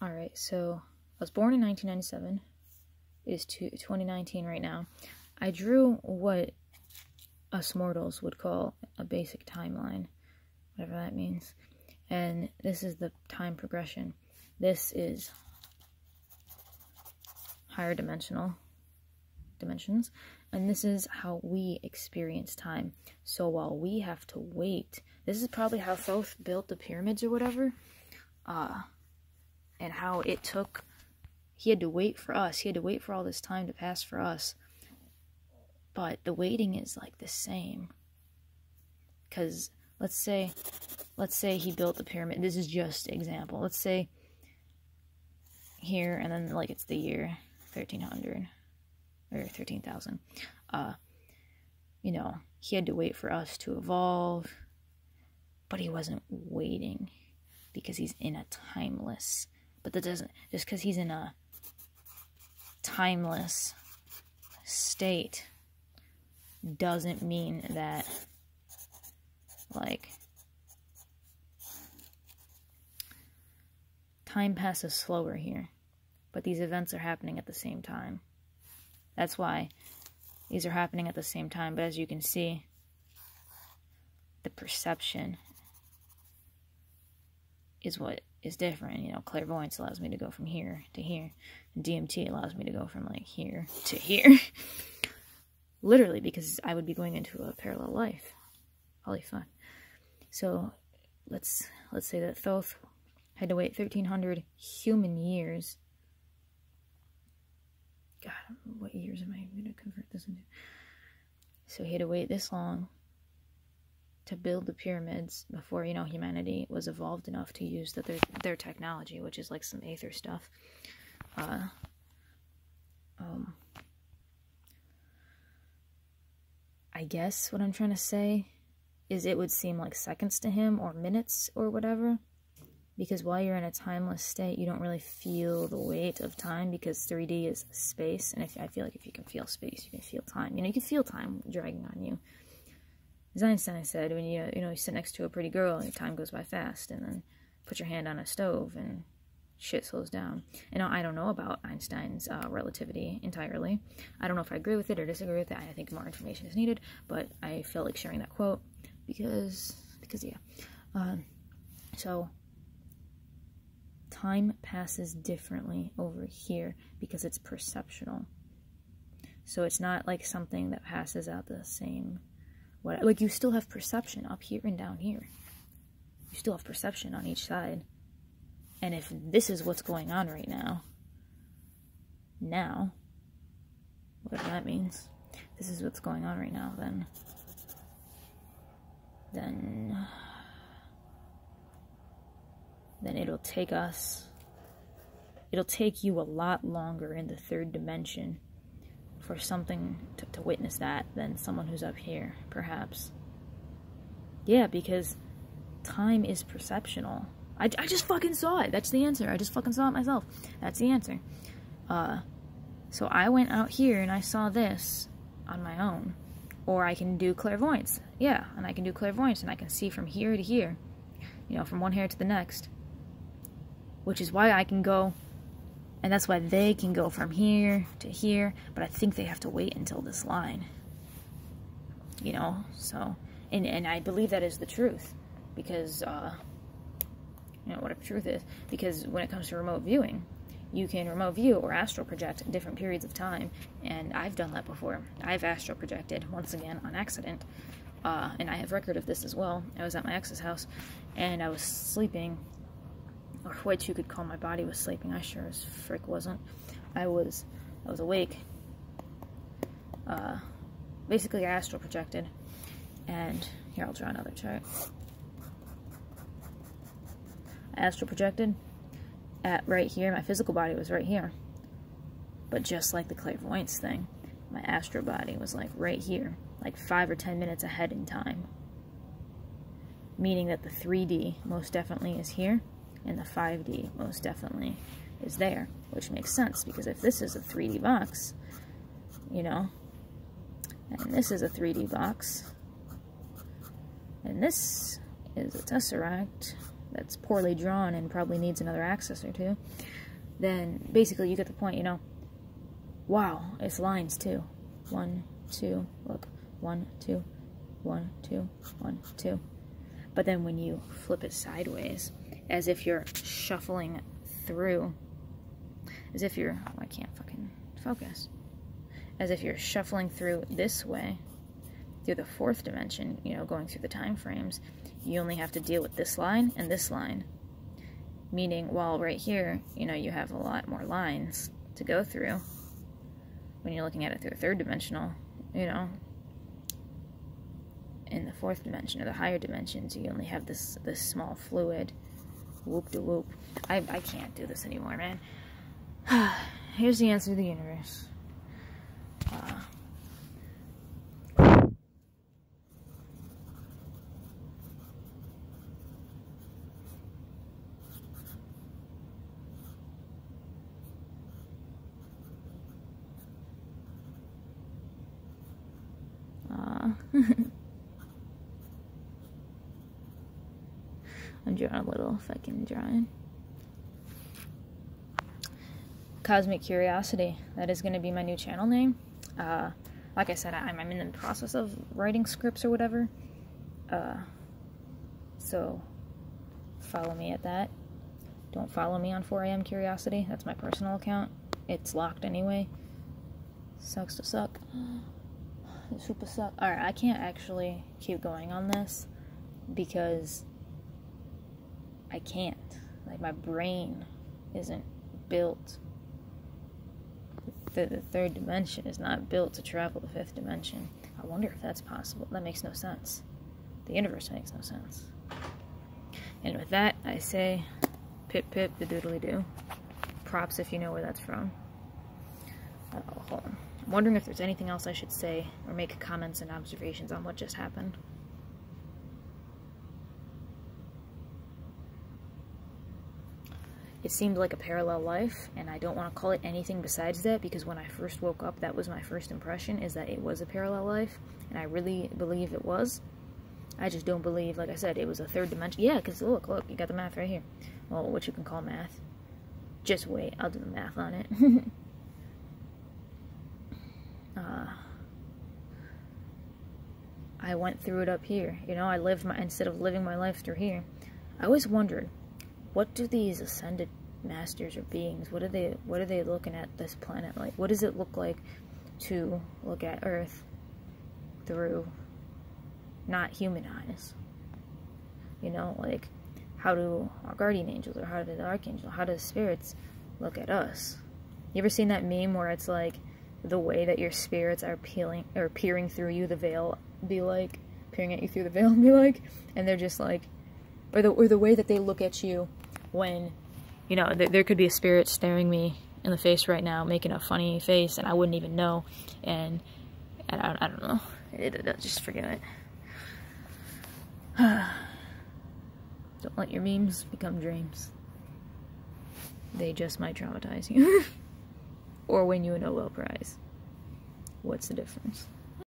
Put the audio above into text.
Alright, so I was born in 1997. It is 2019 right now. I drew what us mortals would call a basic timeline, whatever that means. And this is the time progression. This is higher dimensions, and this is how we experience time. So while we have to wait, this is probably how Thoth built the pyramids or whatever, and how it took, he had to wait for us, he had to wait for all this time to pass for us, but the waiting is like the same, because let's say he built the pyramid, this is just example, let's say here, and then like it's the year 1300 or 13,000. You know, he had to wait for us to evolve, but he wasn't waiting because he's in a timeless, but that doesn't, just because he's in a timeless state doesn't mean that, like, time passes slower here, but these events are happening at the same time. That's why these are happening at the same time, but as you can see, the perception is what is different. You know, clairvoyance allows me to go from here to here, and DMT allows me to go from, like, here to here. Literally, because I would be going into a parallel life. Holy fuck. So, let's say that Thoth had to wait 1,300 human years. God, what years am I going to convert this into? So he had to wait this long to build the pyramids before, you know, humanity was evolved enough to use their technology, which is like some aether stuff. I guess what I'm trying to say is it would seem like seconds to him, or minutes, or whatever. Because while you're in a timeless state, you don't really feel the weight of time, because 3D is space. And I feel like if you can feel space, you can feel time. You know, you can feel time dragging on you. As Einstein said, when you sit next to a pretty girl and time goes by fast, and then put your hand on a stove and shit slows down. And I don't know about Einstein's relativity entirely. I don't know if I agree with it or disagree with it. I think more information is needed, but I feel like sharing that quote because yeah. So time passes differently over here because it's perceptional. So it's not like something that passes out the same. Like, you still have perception up here and down here. You still have perception on each side. And if this is what's going on right now, whatever that means, this is what's going on right now, then it'll take you a lot longer in the third dimension for something to witness that than someone who's up here, perhaps. Yeah, because time is perceptional. I just fucking saw it. That's the answer. I just fucking saw it myself. That's the answer. So I went out here and I saw this on my own. Or I can do clairvoyance. Yeah, and I can do clairvoyance and I can see from here to here. You know, from one hair to the next. Which is why I can go, and that's why they can go from here to here, but I think they have to wait until this line. You know, so, and I believe that is the truth, because, you know, whatever truth is, because when it comes to remote viewing, you can remote view or astral project different periods of time, and I've done that before. I've astral projected, once again, on accident, and I have record of this as well. I was at my ex's house, and I was sleeping, or what you could call my body was sleeping. I sure as frick wasn't. I was awake. Basically, I astral projected, and here, I'll draw another chart. I astral projected at right here. My physical body was right here, but just like the clairvoyance thing, my astral body was like right here, like 5 or 10 minutes ahead in time, meaning that the 3D most definitely is here, and the 5D most definitely is there, which makes sense, because if this is a 3D box, you know, and this is a 3D box, and this is a tesseract, that's poorly drawn and probably needs another axis or two, then basically you get the point, you know. Wow, it's lines too. 1, 2, look. 1, 2, 1, 2, 1, 2. But then when you flip it sideways, as if you're shuffling through, as if you're, oh, I can't fucking focus. As if you're shuffling through this way, through the fourth dimension, you know, going through the time frames, you only have to deal with this line and this line. Meaning, while right here, you know, you have a lot more lines to go through when you're looking at it through a third dimensional, you know. In the fourth dimension, or the higher dimensions, you only have this small fluid. Whoop-de-whoop. I can't do this anymore, man. Here's the answer to the universe. I'm drawing a little fucking drawing. Cosmic Curiosity. That is going to be my new channel name. Like I said, I'm in the process of writing scripts or whatever. So, follow me at that. Don't follow me on 4am Curiosity. That's my personal account. It's locked anyway. Sucks to suck. It super suck. Alright, I can't actually keep going on this because I can't. Like, my brain isn't built. The third dimension is not built to travel the fifth dimension. I wonder if that's possible. That makes no sense. The universe makes no sense. And with that, I say, pip pip the doodly doo. Props if you know where that's from. Hold on. I'm wondering if there's anything else I should say or make comments and observations on what just happened. It seemed like a parallel life, and I don't want to call it anything besides that, because when I first woke up, that was my first impression, is that it was a parallel life, and I really believe it was. I just don't believe, like I said, it was a third dimension. Yeah, because look, you got the math right here. Well, what you can call math. Just wait, I'll do the math on it. I went through it up here. You know, I lived instead of living my life through here. I always wondered, what do these ascended masters or beings, what are they looking at this planet like? What does it look like to look at Earth through not human eyes? You know, like, how do our guardian angels, or how do the archangel, how do spirits look at us? You ever seen that meme where it's like, the way that your spirits are peering through you, the veil be like, peering at you through the veil and be like, and they're just like, or the way that they look at you when, you know, there could be a spirit staring me in the face right now, making a funny face, and I wouldn't even know, and I don't know, just forget it. Don't let your memes become dreams. They just might traumatize you. Or win you a Nobel Prize. What's the difference?